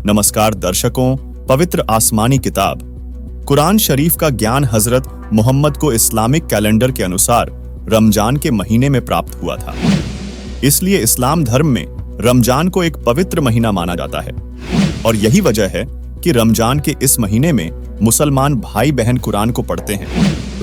नमस्कार दर्शकों, पवित्र आसमानी किताब कुरान शरीफ का ज्ञान हजरत मोहम्मद को इस्लामिक कैलेंडर के अनुसार रमजान के महीने में प्राप्त हुआ था। इसलिए इस्लाम धर्म में रमजान को एक पवित्र महीना माना जाता है और यही वजह है कि रमजान के इस महीने में मुसलमान भाई बहन कुरान को पढ़ते हैं,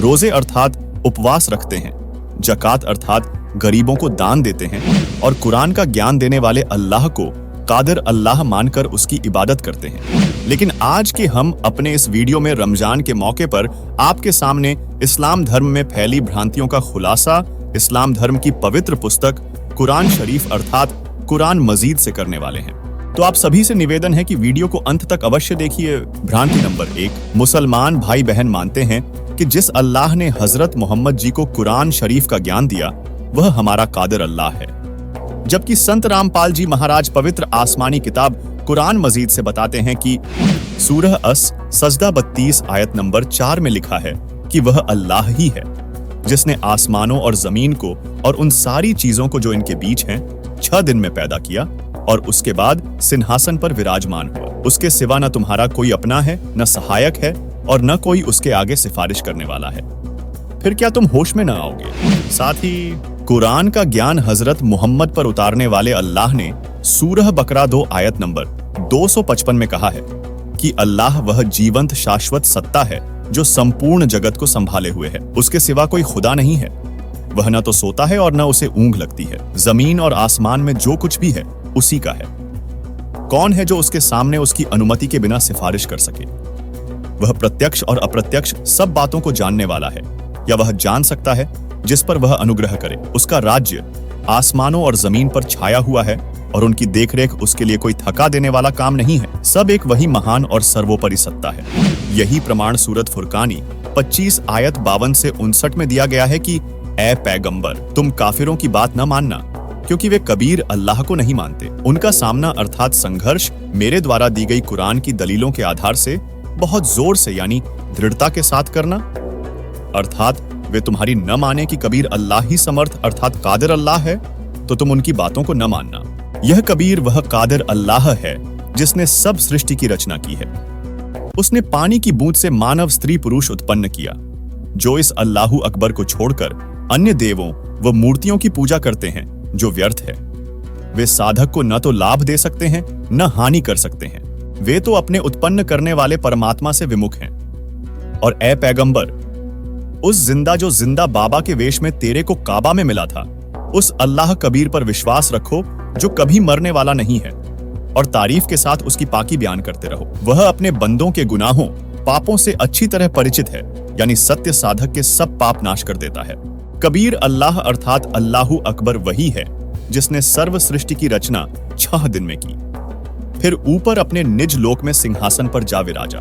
रोजे अर्थात उपवास रखते हैं, जकात अर्थात गरीबों को दान देते हैं और कुरान का ज्ञान देने वाले अल्लाह को कादिर अल्लाह मानकर उसकी इबादत करते हैं। लेकिन आज के हम अपने इस वीडियो में रमजान के मौके पर आपके सामने इस्लाम धर्म में फैली भ्रांतियों का खुलासा इस्लाम धर्म की पवित्र पुस्तक कुरान शरीफ अर्थात कुरान मजीद से करने वाले हैं। तो आप सभी से निवेदन है कि वीडियो को अंत तक अवश्य देखिए। भ्रांति नंबर 1, मुसलमान भाई बहन मानते हैं कि जिस अल्लाह ने हजरत मोहम्मद जी को कुरान शरीफ का ज्ञान दिया वह हमारा कादिर अल्लाह है, जबकि संत रामपाल जी महाराज पवित्र आसमानी किताब कुरान मजीद से बताते हैं कि सूरह अस सजदा 32 आयत नंबर 4 में लिखा है कि वह अल्लाह ही है जिसने आसमानों और जमीन को और उन सारी चीजों को जो इनके बीच हैं 6 दिन में पैदा किया और उसके बाद सिंहासन पर विराजमान हुआ। उसके सिवा न तुम्हारा कोई अपना है, न सहायक है और न कोई उसके आगे सिफारिश करने वाला है। फिर क्या तुम होश में न आओगे? साथ ही कुरान का ज्ञान हजरत मोहम्मद पर उतारने वाले अल्लाह ने सूरह बकरा 2 आयत नंबर 255 में कहा है कि अल्लाह वह जीवंत शाश्वत सत्ता है जो संपूर्ण जगत को संभाले हुए है, उसके सिवा कोई खुदा नहीं है। वह न तो सोता है और न उसे ऊंघ लगती है। जमीन और आसमान में जो कुछ भी है उसी का है। कौन है जो उसके सामने उसकी अनुमति के बिना सिफारिश कर सके? वह प्रत्यक्ष और अप्रत्यक्ष सब बातों को जानने वाला है, या वह जान सकता है जिस पर वह अनुग्रह करे। उसका राज्य आसमानों और जमीन पर छाया हुआ है और उनकी देखरेख उसके लिए कोई थका देने वाला काम नहीं है। सब एक वही महान और सर्वोपरि सत्ता है। यही प्रमाण सूरत फुरकानी 25 आयत 52 से 59 में दिया गया है कि ए पैगंबर, तुम काफिरों की बात न मानना, क्योंकि वे कबीर अल्लाह को नहीं मानते। उनका सामना अर्थात संघर्ष मेरे द्वारा दी गई कुरान की दलीलों के आधार से बहुत जोर से यानी दृढ़ता के साथ करना, अर्थात वे तुम्हारी न माने कि कबीर अल्लाह ही समर्थ अर्थात कादिर अल्लाह है, तो तुम उनकी बातों को न मानना। यह कबीर वह कादिर अल्लाह है जिसने सब सृष्टि की रचना की है। उसने पानी की बूंद से मानव स्त्री पुरुष उत्पन्न किया जो इस अल्लाहु अकबर को छोड़कर अन्य देवों व मूर्तियों की पूजा करते हैं जो व्यर्थ है। वे साधक को न तो लाभ दे सकते हैं न हानि कर सकते हैं। वे तो अपने उत्पन्न करने वाले परमात्मा से विमुख हैं। और ए पैगंबर, उस जिंदा जो जिंदा बाबा के वेश में तेरे को काबा में मिला था, उस अल्लाह कबीर पर विश्वास रखो जो कभी मरने वाला नहीं है, और तारीफ के साथ उसकी पाकी बयान करते रहो। वह अपने बंदों के गुनाहों पापों से अच्छी तरह परिचित है, यानी सत्य साधक के सब पाप नाश कर देता है। कबीर अल्लाह अर्थात अल्लाहु अकबर वही है जिसने सर्व सृष्टि की रचना 6 दिन में की, फिर ऊपर अपने निज लोक में सिंहासन पर जा विराजा।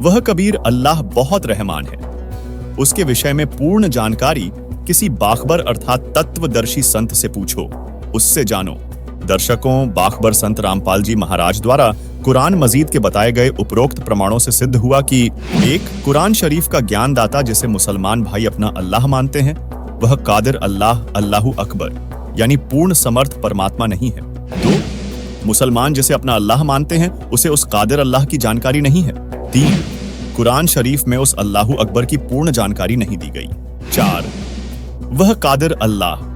वह कबीर अल्लाह बहुत रहमान है। उसके विषय में पूर्ण जानकारी किसी बाखबर अर्थात तत्वदर्शी संत से पूछो, उससे जानो। दर्शकों, बाखबर संत रामपाल जी महाराज द्वारा कुरान मजीद के बताए गए उपरोक्त प्रमाणों से सिद्ध हुआ कि 1. कुरान शरीफ का ज्ञानदाता जिसे मुसलमान भाई अपना अल्लाह मानते हैं वह कादिर अल्लाह अल्लाहु अकबर यानी पूर्ण समर्थ परमात्मा नहीं है। 2. मुसलमान जिसे अपना अल्लाह मानते हैं उसे उस कादिर अल्लाह की जानकारी नहीं है। 3. कुरान शरीफ में उस अल्लाहु अकबर की पूर्ण जानकारी नहीं दी गई। 4. वह कादिर अल्लाह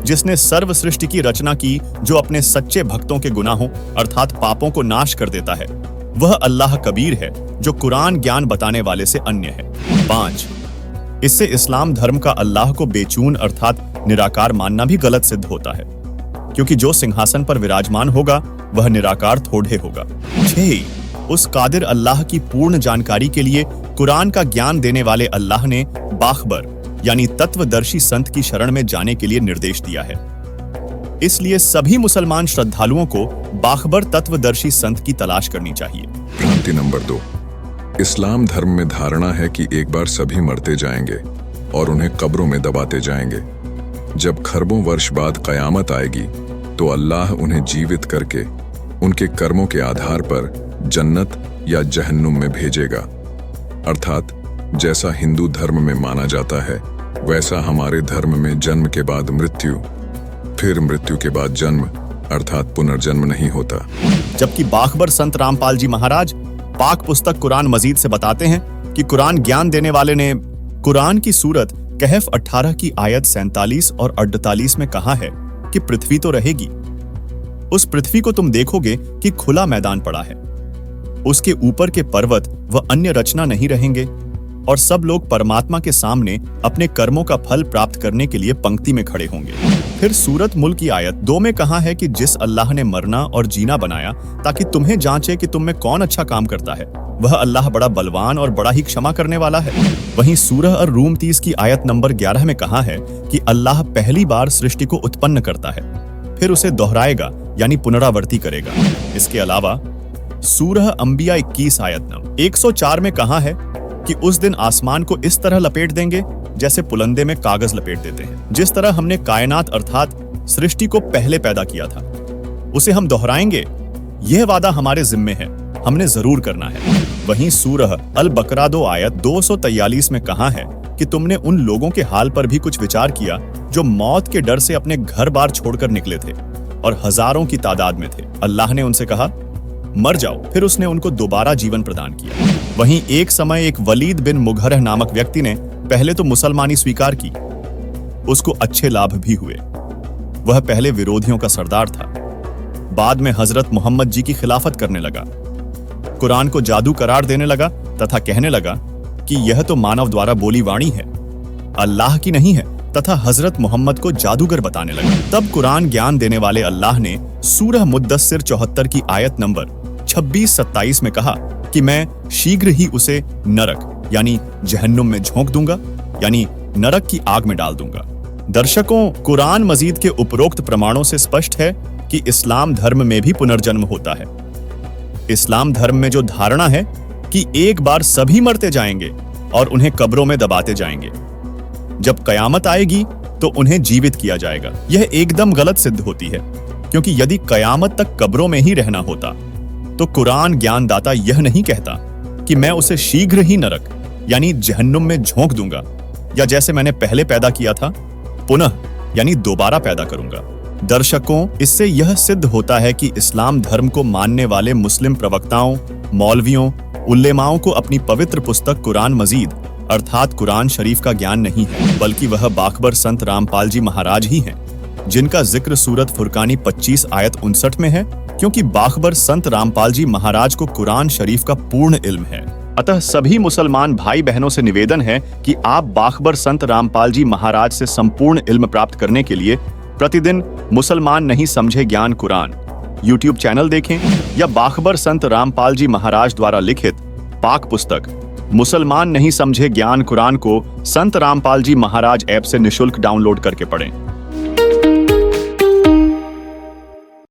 जिसने सर्व सृष्टि की रचना की जो अपने सच्चे भक्तों के गुनाहों अर्थात पापों को नाश कर देता है, वह अल्लाह कबीर है जो कुरान ज्ञान बताने वाले से अन्य है। 5. इससे इस्लाम धर्म का अल्लाह को बेचून अर्थात निराकार मानना भी गलत सिद्ध होता है, क्योंकि जो सिंहासन पर विराजमान होगा वह निराकार थोड़े होगा। 6. उस कादिर अल्लाह की पूर्ण जानकारी के लिए कुरान का ज्ञान देने वाले अल्लाह ने बाखबर यानी तत्वदर्शी संत की शरण में जाने के लिए निर्देश दिया है। इसलिए सभी मुसलमान श्रद्धालुओं को बाखबर तत्वदर्शी संत की तलाश करनी चाहिए। भ्रांति नंबर 2, इस्लाम धर्म में धारणा है कि एक बार सभी मरते जाएंगे और उन्हें कब्रों में दबाते जाएंगे। जब खरबों वर्ष बाद कयामत आएगी तो अल्लाह उन्हें जीवित करके उनके कर्मों के आधार पर जन्नत या जहन्नुम में भेजेगा। अर्थात जैसा हिंदू धर्म में माना जाता है वैसा हमारे धर्म में जन्म के बाद मृत्यु, फिर मृत्यु के बाद जन्म अर्थात पुनर्जन्म नहीं होता। जबकि बाखबर संत रामपाल जी महाराज पाक पुस्तक कुरान मजीद से बताते हैं कि कुरान ज्ञान देने वाले ने कुरान की सूरत कहफ 18 की आयत 47 और 48 में कहा है कि पृथ्वी तो रहेगी, उस पृथ्वी को तुम देखोगे कि खुला मैदान पड़ा है, उसके ऊपर के पर्वत व अन्य रचना नहीं रहेंगे और सब लोग परमात्मा के सामने अपने कर्मों का फल प्राप्त करने के लिए पंक्ति में खड़े होंगे। फिर सूरत मुल्क की आयत 2 में कहा है कि जिस अल्लाह ने मरना और जीना बनाया ताकि तुम्हें जांचे कि तुम में कौन अच्छा काम करता है, वह अल्लाह बड़ा बलवान और बड़ा ही क्षमा करने वाला है। वहीं सूरह अर-रूम 30 की आयत नंबर 11 में कहा है कि अल्लाह पहली बार सृष्टि को उत्पन्न करता है, फिर उसे दोहराएगा यानी पुनरावर्ती करेगा। इसके अलावा सूरह अंबिया 21 आयत नंबर 104 में कहा है कि उस दिन आसमान को इस तरह लपेट देंगे जैसे पुलंदे में कागज लपेट देते हैं। जिस तरह हमने कायनात अर्थात सृष्टि को पहले पैदा किया था, उसे हम दोहराएंगे। यह वादा हमारे जिम्मे है, हमने जरूर करना है। वहीं सूरह अल बकरा 2 आयत 243 में कहा है कि तुमने उन लोगों के हाल पर भी कुछ विचार किया जो मौत के डर से अपने घर बार छोड़कर निकले थे और हजारों की तादाद में थे। अल्लाह ने उनसे कहा मर जाओ, फिर उसने उनको दोबारा जीवन प्रदान किया। वहीं एक समय एक वलीद बिन मुघरह नामक व्यक्ति ने पहले तो मुसलमानी स्वीकार की, उसको अच्छे लाभ भी हुए। वह पहले विरोधियों का सरदार था, बाद में हजरत मोहम्मद जी की खिलाफत करने लगा, कुरान को जादू करार देने लगा तथा कहने लगा कि यह तो मानव द्वारा बोली वाणी है, अल्लाह की नहीं है, तथा हजरत मोहम्मद को जादूगर बताने लगा। तब कुरान ज्ञान देने वाले अल्लाह ने सूरह मुद्दस्सिर 74 की आयत नंबर 26-27 में कहा कि मैं शीघ्र ही उसे नरक यानी जहन्नुम में झोंक दूंगा, यानी नरक की आग में डाल दूंगा। दर्शकों, कुरान मजीद के उपरोक्त प्रमाणों से स्पष्ट है कि इस्लाम धर्म में भी पुनर्जन्म होता है। इस्लाम धर्म में जो धारणा है कि एक बार सभी मरते जाएंगे और उन्हें कब्रों में दबाते जाएंगे, जब कयामत आएगी तो उन्हें जीवित किया जाएगा, यह एकदम गलत सिद्ध होती है। क्योंकि यदि कयामत तक कब्रों में ही रहना होता तो कुरान ज्ञानदाता यह नहीं कहता कि मैं उसे शीघ्र ही नरक यानी जहन्नुम में झोंक दूंगा, या जैसे मैंने पहले पैदा किया था पुनः यानी दोबारा पैदा करूंगा। दर्शकों, इससे यह सिद्ध होता है कि इस्लाम धर्म को मानने वाले मुस्लिम प्रवक्ताओं, मौलवियों, उल्लेमाओं को अपनी पवित्र पुस्तक कुरान मजीद अर्थात कुरान शरीफ का ज्ञान नहीं है, बल्कि वह बाखबर संत रामपाल जी महाराज ही हैं, जिनका जिक्र सूरत फुरकानी 25 आयत 59 में है। क्योंकि बाखबर संत रामपाल जी महाराज को कुरान शरीफ का पूर्ण इल्म है, अतः सभी मुसलमान भाई बहनों से निवेदन है कि आप बाखबर संत रामपाल जी महाराज से संपूर्ण इल्म प्राप्त करने के लिए प्रतिदिन मुसलमान नहीं समझे ज्ञान कुरान YouTube चैनल देखें या बाखबर संत रामपाल जी महाराज द्वारा लिखित पाक पुस्तक मुसलमान नहीं समझे ज्ञान कुरान को संत रामपाल जी महाराज ऐप से निशुल्क डाउनलोड करके पढ़ें।